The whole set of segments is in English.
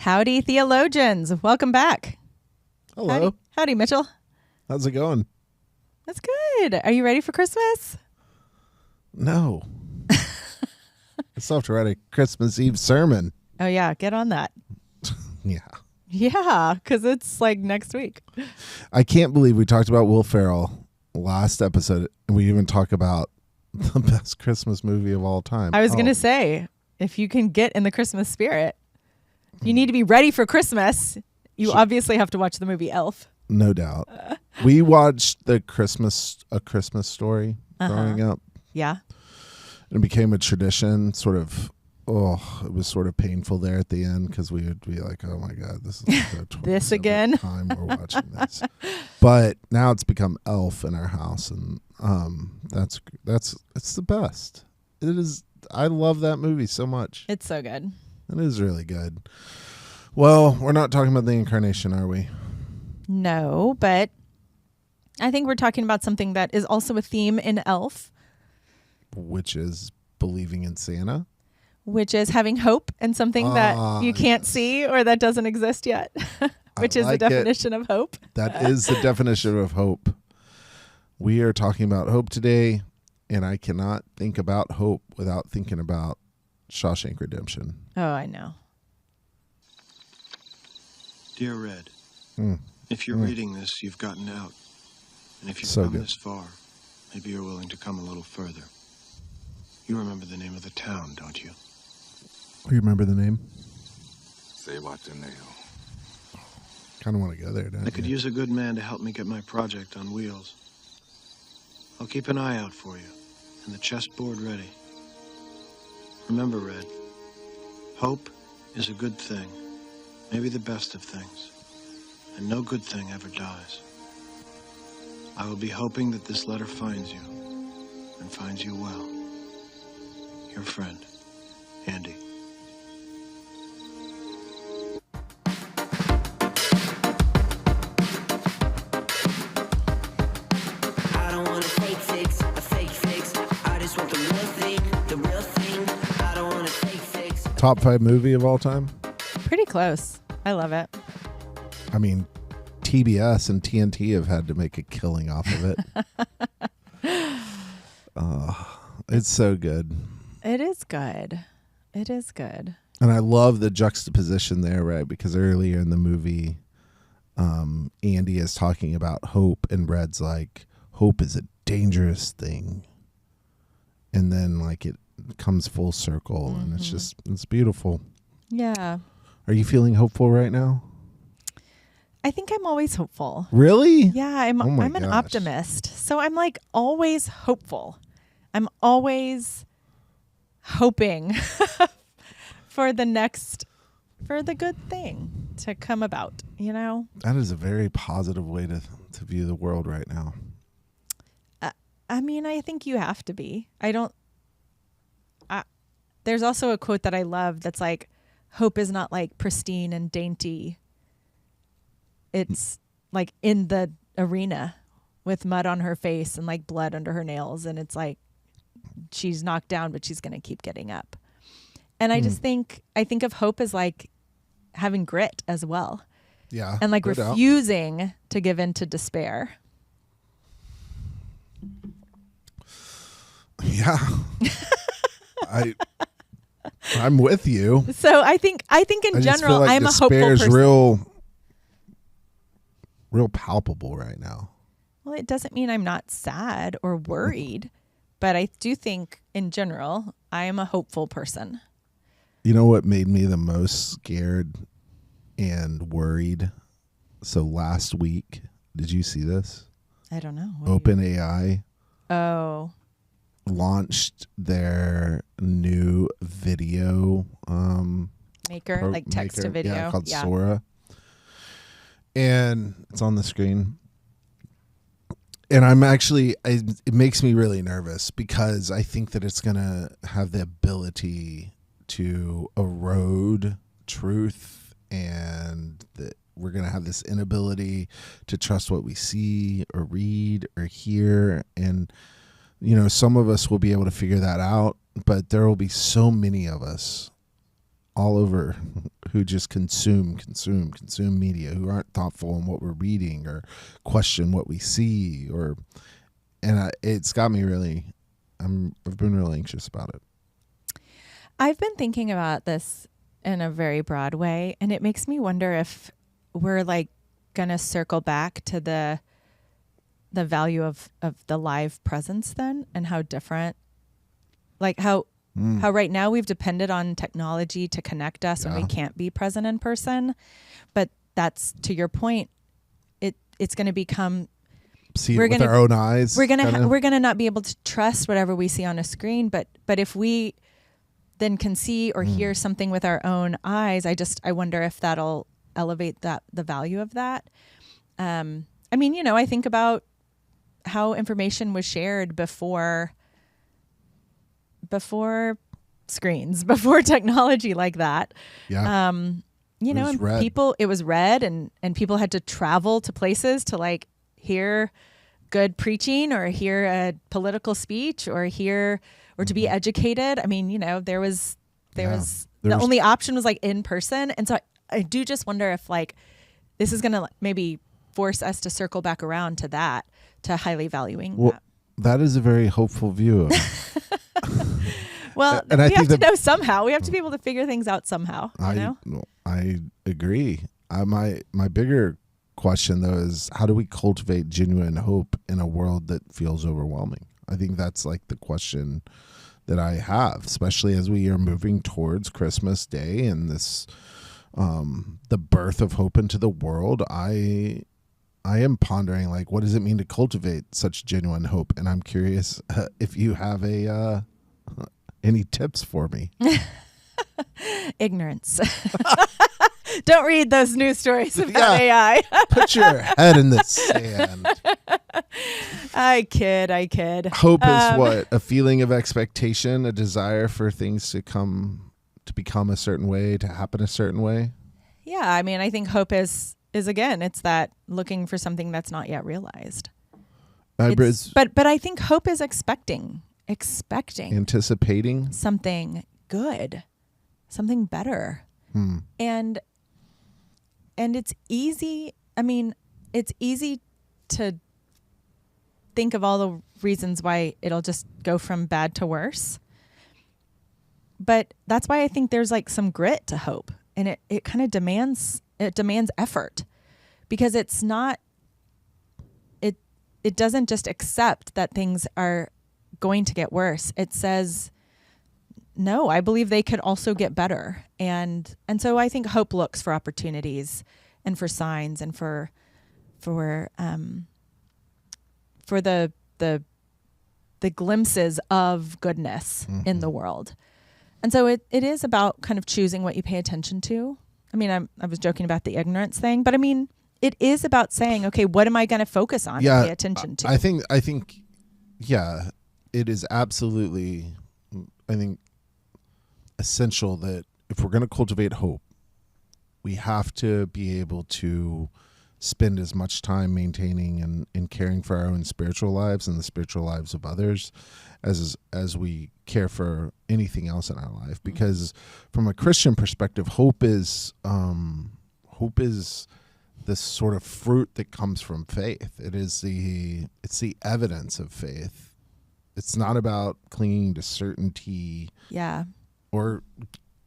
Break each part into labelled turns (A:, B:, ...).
A: Howdy, Theologians. Welcome back.
B: Hello.
A: Howdy, Mitchell.
B: How's it going?
A: That's good. Are you ready for Christmas?
B: No. I still have to write a Christmas Eve sermon.
A: Oh, yeah. Get on that.
B: Yeah.
A: Yeah, because it's like next week.
B: I can't believe we talked about Will Ferrell last episode, and we even talk about the best Christmas movie of all time.
A: I was going to say, if you can get in the Christmas spirit, you need to be ready for Christmas. You obviously have to watch the movie Elf.
B: No doubt. We watched A Christmas Story growing up.
A: Yeah.
B: And it became a tradition, it was sort of painful there at the end because we would be like, oh my God, this is like the
A: this again
B: time we're watching this. But now it's become Elf in our house, and it's the best. It is. I love that movie so much.
A: It's so good.
B: It is really good. Well, we're not talking about the incarnation, are we?
A: No, but I think we're talking about something that is also a theme in Elf.
B: Which is believing in Santa.
A: Which is having hope in something that you can't see or that doesn't exist yet. Which is the definition of hope.
B: That is the definition of hope. We are talking about hope today, and I cannot think about hope without thinking about Shawshank Redemption.
A: Oh, I know.
C: Dear Red, if you're reading this, you've gotten out. And if you've come this far, maybe you're willing to come a little further. You remember the name of the town, don't you?
B: You remember the name?
D: Say what's in there.
B: Kind of want to go there, don't you?
C: I could use a good man to help me get my project on wheels. I'll keep an eye out for you, and the chessboard ready. Remember, Red, hope is a good thing, maybe the best of things, and no good thing ever dies. I will be hoping that this letter finds you, and finds you well. Your friend, Andy.
E: I don't want a fake fix. I just want the real thing. I don't want a fake fix.
B: Top 5 movie of all time?
A: Pretty close. I love it.
B: I mean, TBS and TNT have had to make a killing off of it. It's so good.
A: It is good. It is good.
B: And I love the juxtaposition there, right? Because earlier in the movie, Andy is talking about hope, and Red's like, hope is a dangerous thing. And then like it comes full circle, and it's beautiful.
A: Yeah.
B: Are you feeling hopeful right now?
A: I think I'm always hopeful.
B: Really?
A: Yeah, I'm an
B: gosh.
A: optimist. So I'm like always hopeful. I'm always hoping for the good thing to come about, you know?
B: That is a very positive way to view the world right now.
A: I mean, I think you have to be. There's also a quote that I love that's like, hope is not like pristine and dainty. It's like in the arena with mud on her face and like blood under her nails. And it's like, she's knocked down, but she's going to keep getting up. And I just think of hope as like having grit as well.
B: Yeah.
A: And like refusing to give in to despair.
B: Yeah. I'm with you.
A: So I think in general,
B: like
A: I'm a hopeful person.
B: real palpable right now.
A: Well, it doesn't mean I'm not sad or worried, but I do think in general, I am a hopeful person.
B: You know what made me the most scared and worried? So last week, did you see this?
A: I don't know.
B: OpenAI
A: launched
B: their new video
A: maker, like text to video.
B: Called Sora. And it's on the screen. And it makes me really nervous because I think that it's going to have the ability to erode truth, and that we're going to have this inability to trust what we see or read or hear. And, some of us will be able to figure that out, but there will be so many of us all over who just consume media, who aren't thoughtful in what we're reading or question what we see, it's got me really, I've been really anxious about it.
A: I've been thinking about this in a very broad way, and it makes me wonder if we're like gonna circle back to the value of the live presence then, and how different, like how right now we've depended on technology to connect us when we can't be present in person. But that's, to your point, it's going to become,
B: see it with our own eyes.
A: We're gonna not be able to trust whatever we see on a screen. But if we then can see or hear something with our own eyes, I wonder if that'll elevate the value of that. I mean, I think about how information was shared before screens, before technology like that.
B: Yeah.
A: It was read and people had to travel to places to like hear good preaching or hear a political speech or to be educated. I mean, there was the only option was like in person. And so I do just wonder if like this is going to maybe force us to circle back around to that, to highly valuing that.
B: That is a very hopeful view of
A: well,
B: and
A: we have to know somehow. We have to be able to figure things out somehow.
B: I agree. My bigger question though is, how do we cultivate genuine hope in a world that feels overwhelming? I think that's like the question that I have, especially as we are moving towards Christmas Day and this the birth of hope into the world. I am pondering, like, what does it mean to cultivate such genuine hope? And I'm curious if you have any tips for me.
A: Ignorance. Don't read those news stories about AI.
B: Put your head in the sand.
A: I kid.
B: Hope is what? A feeling of expectation, a desire for things to become a certain way, to happen a certain way.
A: Yeah, I mean, I think hope is again, it's that looking for something that's not yet realized. But I think hope is expecting,
B: anticipating
A: something good, something better. And it's easy. I mean, it's easy to think of all the reasons why it'll just go from bad to worse. But that's why I think there's like some grit to hope, and it kind of demands effort, because it's not, it doesn't just accept that things are going to get worse. It says, no, I believe they could also get better. And so I think hope looks for opportunities and for signs and for the glimpses of goodness in the world. And so it is about kind of choosing what you pay attention to. I mean, I was joking about the ignorance thing, but I mean, it is about saying, okay, what am I going to focus on and pay attention to?
B: I think, yeah, it is absolutely, I think, essential that if we're going to cultivate hope, we have to be able to spend as much time maintaining and caring for our own spiritual lives and the spiritual lives of others as we care for anything else in our life. Because from a Christian perspective, hope is this sort of fruit that comes from faith. It's the evidence of faith. It's not about clinging to certainty.
A: Yeah.
B: Or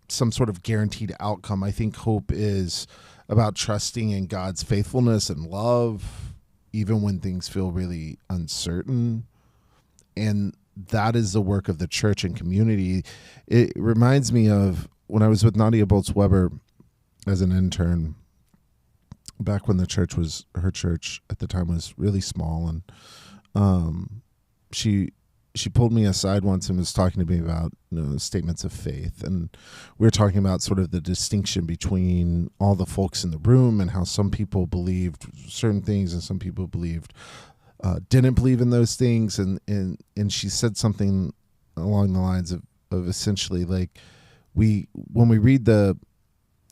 B: some sort of guaranteed outcome. I think hope is about trusting in God's faithfulness and love, even when things feel really uncertain. And that is the work of the church and community. It reminds me of when I was with Nadia Boltz-Weber as an intern, back when her church at the time was really small. And she pulled me aside once and was talking to me about statements of faith. And we were talking about sort of the distinction between all the folks in the room and how some people believed certain things and some people didn't believe in those things. And she said something along the lines of essentially like, when we read the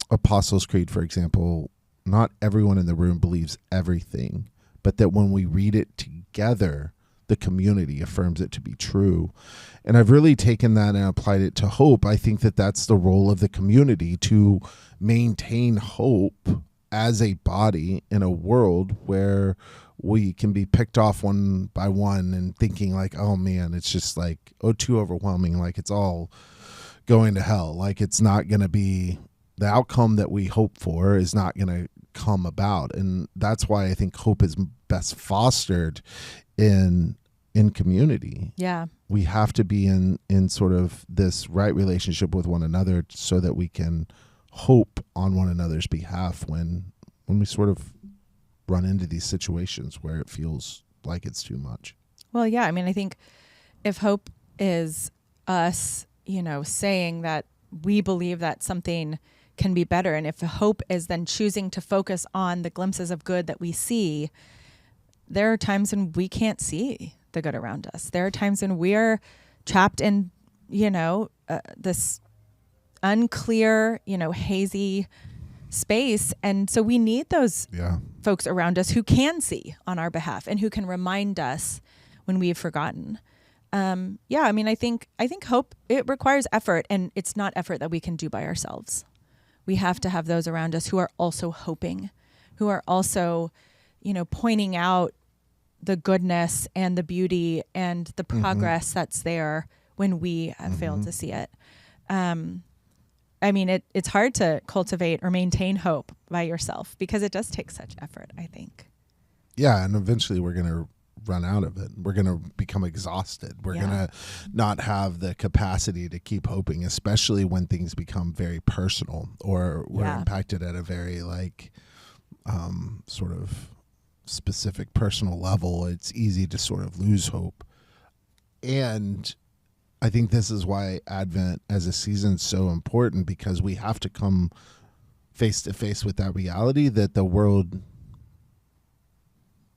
B: Apostles' Creed, for example, not everyone in the room believes everything, but that when we read it together, the community affirms it to be true. And I've really taken that and applied it to hope. I think that that's the role of the community, to maintain hope as a body in a world where we can be picked off one by one and thinking like, oh man, it's just like, too overwhelming. Like it's all going to hell. Like it's not going to be, the outcome that we hope for is not going to come about. And that's why I think hope is best fostered in community.
A: Yeah.
B: We have to be in sort of this right relationship with one another so that we can hope on one another's behalf when we sort of run into these situations where it feels like it's too much.
A: Well, yeah. I mean, I think if hope is us, saying that we believe that something can be better, and if hope is then choosing to focus on the glimpses of good that we see, there are times when we can't see the good around us. There are times when we're trapped in, this unclear, hazy space. And so we need those folks around us who can see on our behalf and who can remind us when we've forgotten. I mean, I think hope, it requires effort, and it's not effort that we can do by ourselves. We have to have those around us who are also hoping, who are also, pointing out the goodness and the beauty and the progress that's there when we have failed to see it. I mean, it's hard to cultivate or maintain hope by yourself because it does take such effort, I think.
B: Yeah, and eventually we're going to run out of it. We're going to become exhausted. We're going to not have the capacity to keep hoping, especially when things become very personal or we're impacted at a very sort of specific personal level. It's easy to sort of lose hope. And I think this is why Advent as a season is so important, because we have to come face to face with that reality that the world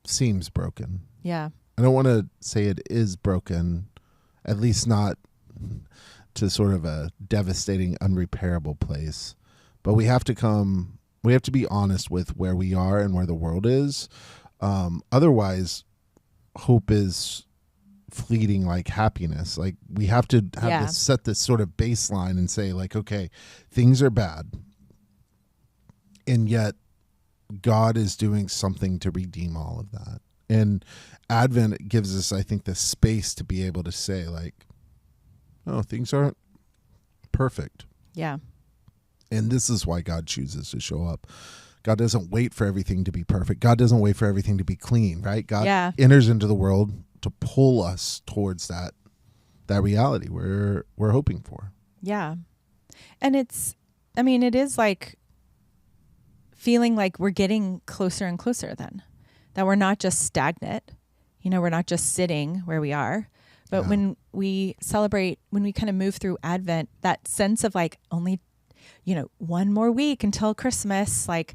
B: seems broken.
A: Yeah.
B: I don't want to say it is broken, at least not to sort of a devastating, unrepairable place. But we have to be honest with where we are and where the world is. Otherwise, hope is fleeting like happiness. Like we have to have this, set this sort of baseline and say like, okay, things are bad, and yet God is doing something to redeem all of that. And Advent gives us, I think, the space to be able to say like, oh, things aren't perfect.
A: Yeah.
B: And this is why God chooses to show up. God doesn't wait for everything to be perfect. God doesn't wait for everything to be clean, right? God enters into the world to pull us towards that reality we're hoping for.
A: Yeah. And it is like feeling like we're getting closer and closer then, that we're not just stagnant, we're not just sitting where we are, but when we celebrate, when we kind of move through Advent, that sense of like only, one more week until Christmas, like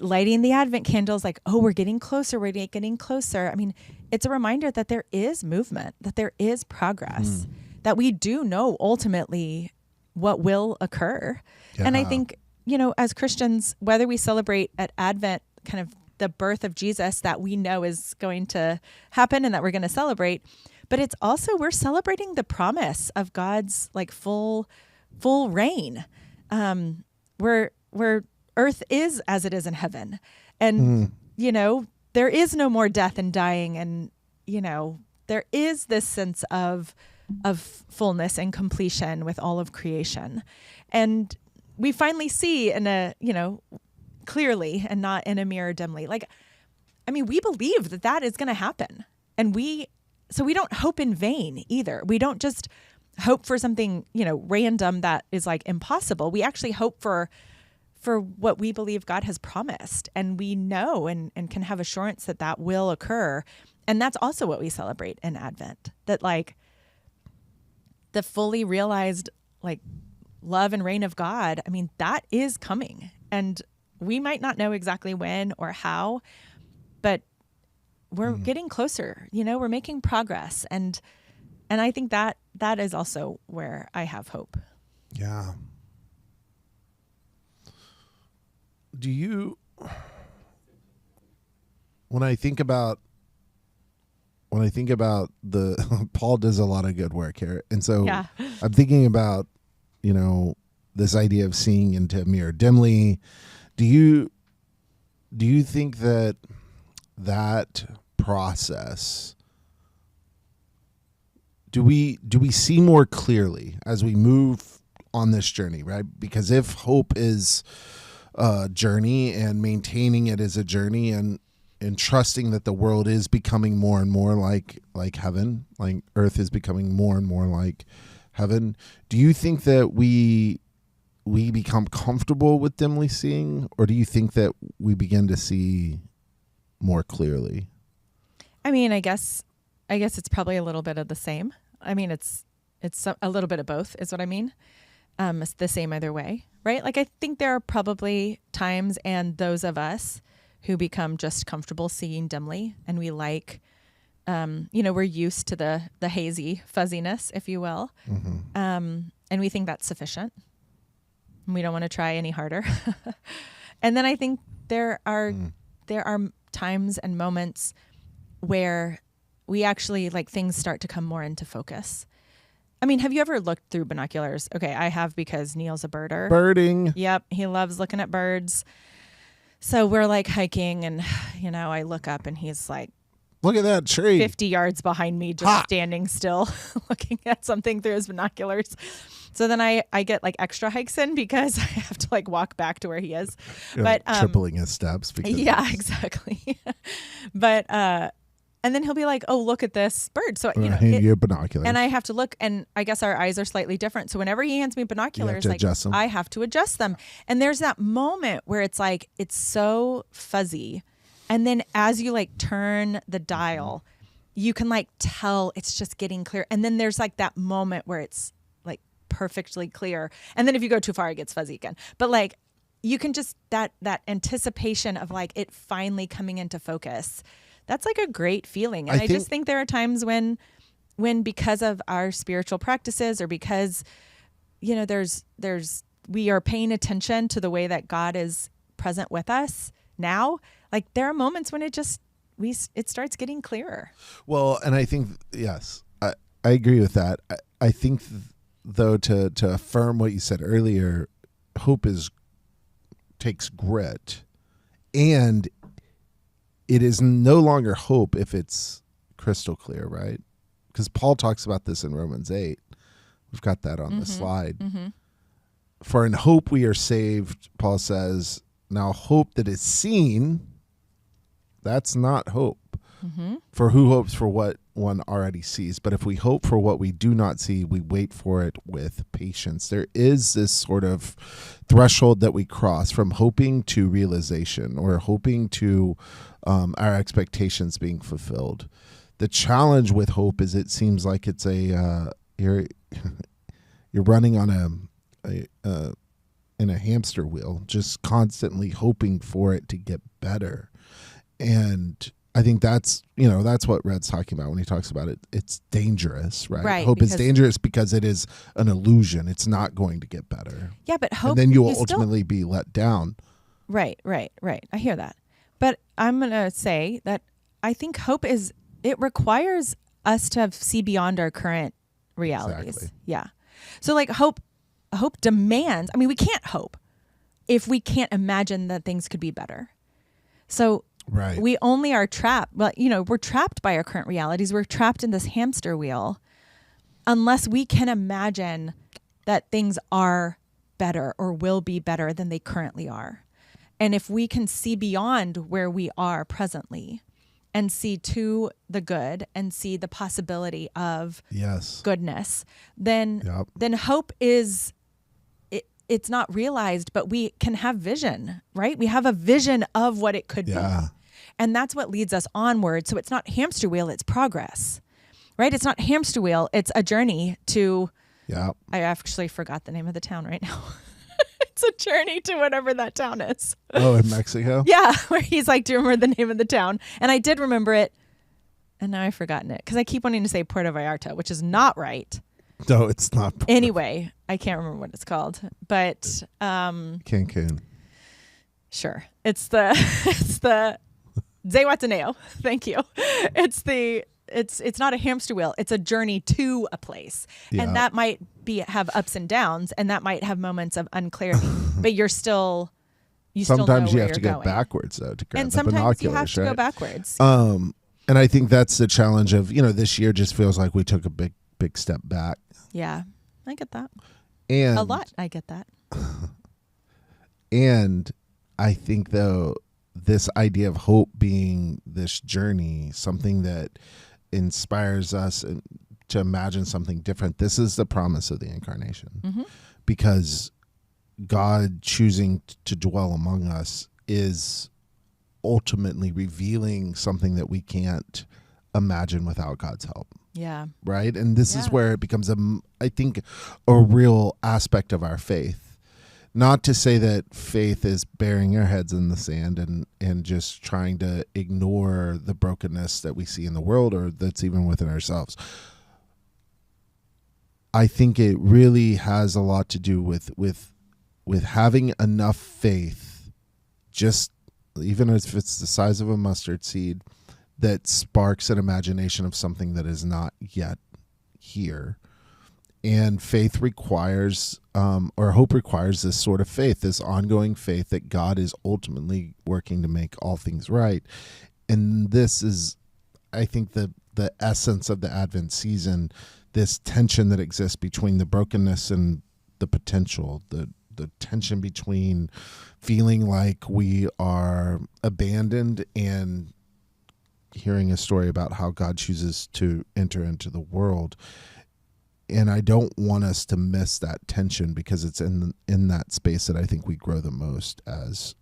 A: lighting the Advent candles, like, oh, we're getting closer. I mean, it's a reminder that there is movement, that there is progress, that we do know ultimately what will occur. Yeah. And I think, as Christians, whether we celebrate at Advent kind of the birth of Jesus that we know is going to happen and that we're going to celebrate, but it's also, we're celebrating the promise of God's like full reign, where earth is as it is in heaven. And, there is no more death and dying. And, there is this sense of fullness and completion with all of creation. And we finally see in a, clearly and not in a mirror dimly. Like, I mean, we believe that is going to happen. And so we don't hope in vain either. We don't just hope for something, random that is like impossible. We actually hope for what we believe God has promised. And we know and can have assurance that will occur. And that's also what we celebrate in Advent, that like the fully realized like love and reign of God. I mean, that is coming. And we might not know exactly when or how, but we're getting closer, we're making progress. And I think that is also where I have hope.
B: Yeah. When I think about when I think about Paul does a lot of good work here. And so
A: Yeah.
B: I'm thinking about, this idea of seeing into a mirror dimly. Do you think that process, do we see more clearly as we move on this journey, right? Because if hope is a journey and maintaining it as a journey and trusting that the world is becoming more and more like heaven, like earth is becoming more and more like heaven, do you think that we become comfortable with dimly seeing, or do you think that we begin to see more clearly?
A: I mean, I guess it's probably a little bit of the same. I mean, it's a little bit of both is what I mean. It's the same either way, right? Like, I think there are probably times, and those of us who become just comfortable seeing dimly, and we like, we're used to the hazy fuzziness, if you will.
B: Mm-hmm.
A: And we think that's sufficient. We don't want to try any harder. And then I think there are times and moments where we actually, like, things start to come more into focus. I mean, have you ever looked through binoculars? Okay, I have, because Neil's a birder.
B: Birding.
A: Yep, he loves looking at birds. So we're like hiking, and I look up, and he's like,
B: look at that tree,
A: 50 yards behind me, just standing still, looking at something through his binoculars. So then I get like extra hikes in, because I have to like walk back to where he is. But
B: tripling his steps. Because
A: exactly. But and then he'll be like, "Oh, look at this bird." So
B: hand you binoculars,
A: and I have to look, and I guess our eyes are slightly different. So whenever he hands me binoculars, like,
B: adjust them.
A: I have to adjust them. And there's that moment where it's like, it's so fuzzy. And then as you like turn the dial, you can like tell it's just getting clear. And then there's like that moment where it's like perfectly clear. And then if you go too far, it gets fuzzy again. But like, you can just, that anticipation of like it finally coming into focus. That's like a great feeling. And I just think there are times when because of our spiritual practices, or because, we are paying attention to the way that God is present with us now. Like, there are moments when it starts getting clearer.
B: Well, and I think, yes, I agree with that. I think, though, to affirm what you said earlier, hope takes grit, and it is no longer hope if it's crystal clear, right? Because Paul talks about this in Romans 8. We've got that on the slide.
A: Mm-hmm.
B: For in hope we are saved, Paul says. Now, hope that is seen, that's not hope.
A: Mm-hmm.
B: For who hopes for what one already sees? But if we hope for what we do not see, we wait for it with patience. There is this sort of threshold that we cross from hoping to realization, or hoping to our expectations being fulfilled. The challenge with hope is it seems like it's you're running on in a hamster wheel, just constantly hoping for it to get better. And I think that's what Red's talking about when he talks about it. It's dangerous, right?
A: Right,
B: Hope is dangerous because it is an illusion. It's not going to get better.
A: Yeah, but hope,
B: and then you will ultimately be let down.
A: Right. I hear that. But I'm going to say that I think hope it requires us to see beyond our current realities.
B: Exactly.
A: Yeah. So like hope demands, I mean, we can't hope if we can't imagine that things could be better. So
B: right.
A: We only are trapped. Well, we're trapped by our current realities. We're trapped in this hamster wheel unless we can imagine that things are better or will be better than they currently are. And if we can see beyond where we are presently and see to the good and see the possibility of goodness, then hope is, it's not realized, but we can have vision, right? We have a vision of what it could be. And that's what leads us onward. So it's not hamster wheel, it's progress, right? It's not hamster wheel, it's a journey to, I actually forgot the name of the town right now. It's a journey to whatever that town is.
B: Oh, in Mexico?
A: Yeah, where he's like, do you remember the name of the town? And I did remember it, and now I've forgotten it because I keep wanting to say Puerto Vallarta, which is not right.
B: No, it's not.
A: Anyway, I can't remember what it's called, but
B: Cancun.
A: Sure, it's the Zihuatanejo. Thank you. It's the it's not a hamster wheel. It's a journey to a place.
B: Yeah.
A: And that might have ups and downs, and that might have moments of unclarity, but you still
B: sometimes
A: know
B: you
A: where
B: have to
A: you're
B: go
A: going.
B: backwards though to grab
A: And
B: the
A: sometimes
B: binoculars,
A: you have to
B: right?
A: go backwards.
B: And I think that's the challenge of, this year just feels like we took a big step back.
A: Yeah, I get that.
B: And
A: A lot. I get that.
B: And I think though, this idea of hope being this journey, something that inspires us to imagine something different. This is the promise of the incarnation, because God choosing to dwell among us is ultimately revealing something that we can't imagine without God's help.
A: Yeah.
B: Right. And this is where it becomes I think a real aspect of our faith. Not to say that faith is burying our heads in the sand and just trying to ignore the brokenness that we see in the world or that's even within ourselves. I think it really has a lot to do with having enough faith, just even if it's the size of a mustard seed, that sparks an imagination of something that is not yet here. And faith requires, or hope requires this sort of faith, this ongoing faith that God is ultimately working to make all things right. And this is, I think, the essence of the Advent season, this tension that exists between the brokenness and the potential, the tension between feeling like we are abandoned and hearing a story about how God chooses to enter into the world. And I don't want us to miss that tension, because it's in that space that I think we grow the most as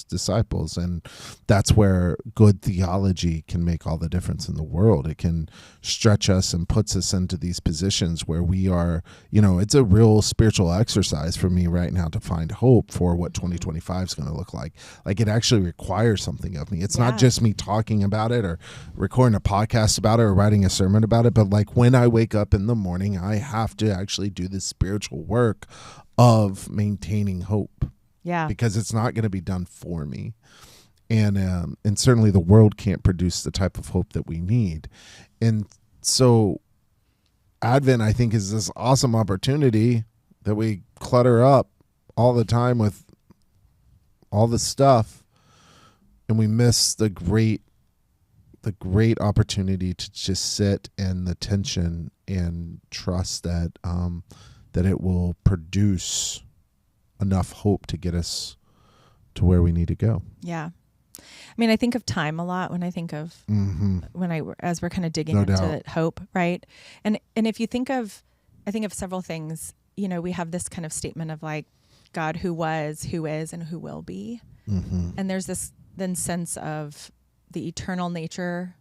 B: disciples. And that's where good theology can make all the difference in the world. It can stretch us and puts us into these positions where we are, it's a real spiritual exercise for me right now to find hope for what 2025 is going to look like. Like, it actually requires something of me. It's not just me talking about it or recording a podcast about it or writing a sermon about it, but like when I wake up in the morning, I have to actually do the spiritual work of maintaining hope.
A: Yeah.
B: Because it's not going to be done for me. And certainly the world can't produce the type of hope that we need. And so Advent, I think, is this awesome opportunity that we clutter up all the time with all the stuff, and we miss the great opportunity to just sit in the tension and trust that that it will produce enough hope to get us to where we need to go.
A: Yeah. I mean, I think of time a lot when I think of as we're kind of digging into hope, right? And if you think of, I think of several things. We have this kind of statement of like God who was, who is, and who will be. And there's this then sense of the eternal nature,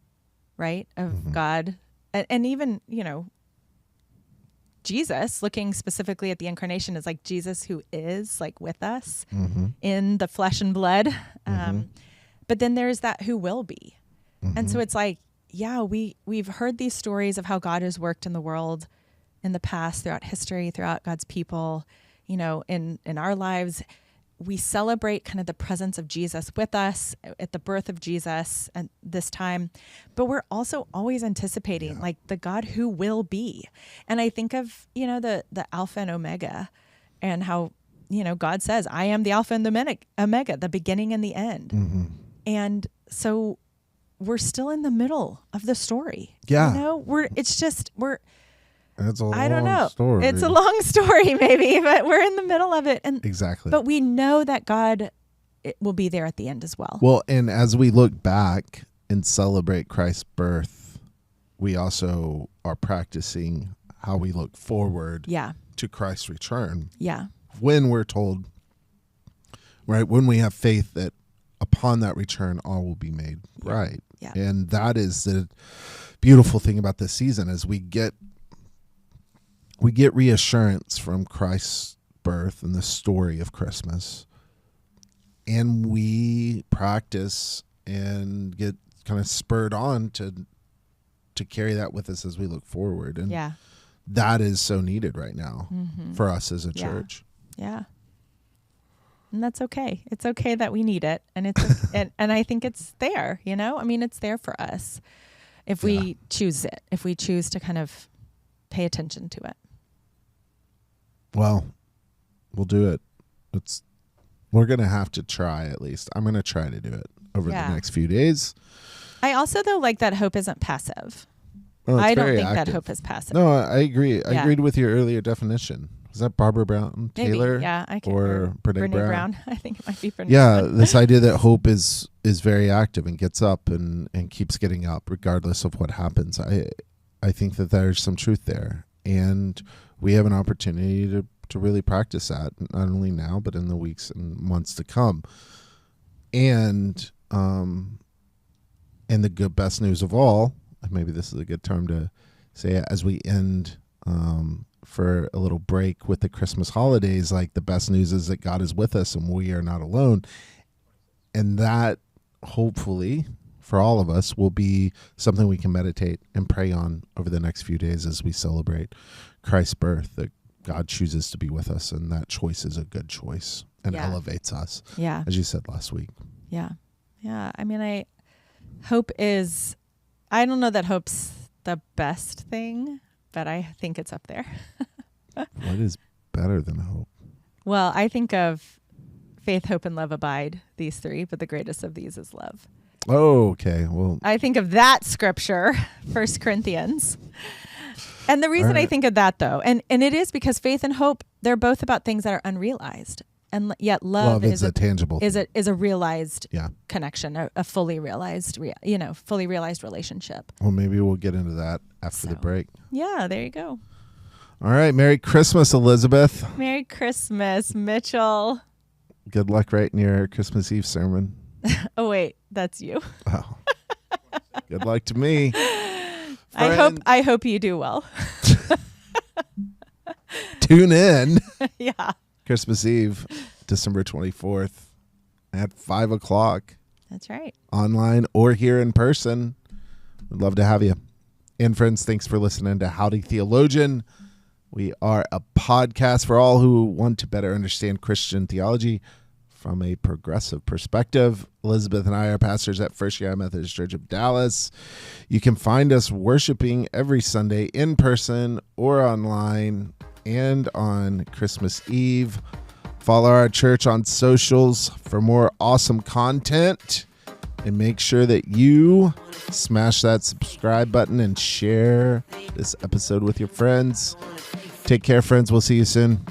A: right, of God, and even Jesus, looking specifically at the incarnation, is like Jesus who is like with us in the flesh and blood. But then there's that who will be. And so it's like, we've heard these stories of how God has worked in the world in the past, throughout history, throughout God's people, in our lives. We celebrate kind of the presence of Jesus with us at the birth of Jesus at this time, but we're also always anticipating like the God who will be. And I think of, the Alpha and Omega, and how, God says, I am the Alpha and the Omega, the beginning and the end. And so we're still in the middle of the story.
B: Yeah.
A: It's a long story. It's a long story, maybe, but we're in the middle of it. And
B: exactly.
A: But we know that God will be there at the end as well.
B: Well, and as we look back and celebrate Christ's birth, we also are practicing how we look forward to Christ's return.
A: Yeah.
B: When we're told, right, when we have faith that upon that return, all will be made right.
A: Yeah.
B: And that is the beautiful thing about this season, is we get reassurance from Christ's birth and the story of Christmas, and we practice and get kind of spurred on to carry that with us as we look forward. And that is so needed right now for us as a church.
A: Yeah. And that's okay. It's okay that we need it. And it's and I think it's there, I mean, it's there for us. if we choose it, if we choose to kind of pay attention to it.
B: Well, we'll do it. We're going to have to try, at least. I'm going to try to do it over the next few days.
A: I also, though, like that hope isn't passive.
B: Oh,
A: I don't think
B: active.
A: that hope is passive.
B: No, I agree. I
A: Yeah.
B: agreed with your earlier definition. Was that Barbara Brown Taylor?
A: Maybe. Yeah, I can't
B: or
A: remember.
B: Brene Brown?
A: I think it might be Brene
B: Yeah,
A: Brown.
B: this idea that hope is very active and gets up and keeps getting up regardless of what happens. I think that there's some truth there. And we have an opportunity to really practice that, not only now, but in the weeks and months to come. And the best news of all, maybe this is a good term to say it, as we end for a little break with the Christmas holidays, like the best news is that God is with us and we are not alone. And that hopefully for all of us will be something we can meditate and pray on over the next few days as we celebrate Christ's birth, that God chooses to be with us, and that choice is a good choice and elevates us.
A: Yeah.
B: As you said last week.
A: Yeah. Yeah. I mean, hope is, I don't know that hope's the best thing, but I think it's up there.
B: What is better than hope?
A: Well, I think of faith, hope, and love abide, these three, but the greatest of these is love.
B: Oh, okay. Well,
A: I think of that scripture, 1 Corinthians. And the reason I think of that, though, and it is because faith and hope, they're both about things that are unrealized. And yet love
B: is a tangible
A: is a realized
B: yeah.
A: connection, a fully realized, fully realized relationship.
B: Well, maybe we'll get into that after the break.
A: Yeah, there you go.
B: All right. Merry Christmas, Elizabeth.
A: Merry Christmas, Mitchell.
B: Good luck writing your Christmas Eve sermon.
A: Oh, wait, that's you.
B: Oh. Good luck to me.
A: I hope you do well.
B: Tune in.
A: Yeah.
B: Christmas Eve, December 24th at 5:00.
A: That's right.
B: Online or here in person. We'd love to have you. And friends, thanks for listening to Howdy, Theologian. We are a podcast for all who want to better understand Christian theology from a progressive perspective. Elizabeth and I are pastors at First United Methodist Church of Dallas. You can find us worshiping every Sunday in person or online and on Christmas Eve. Follow our church on socials for more awesome content. And make sure that you smash that subscribe button and share this episode with your friends. Take care, friends. We'll see you soon.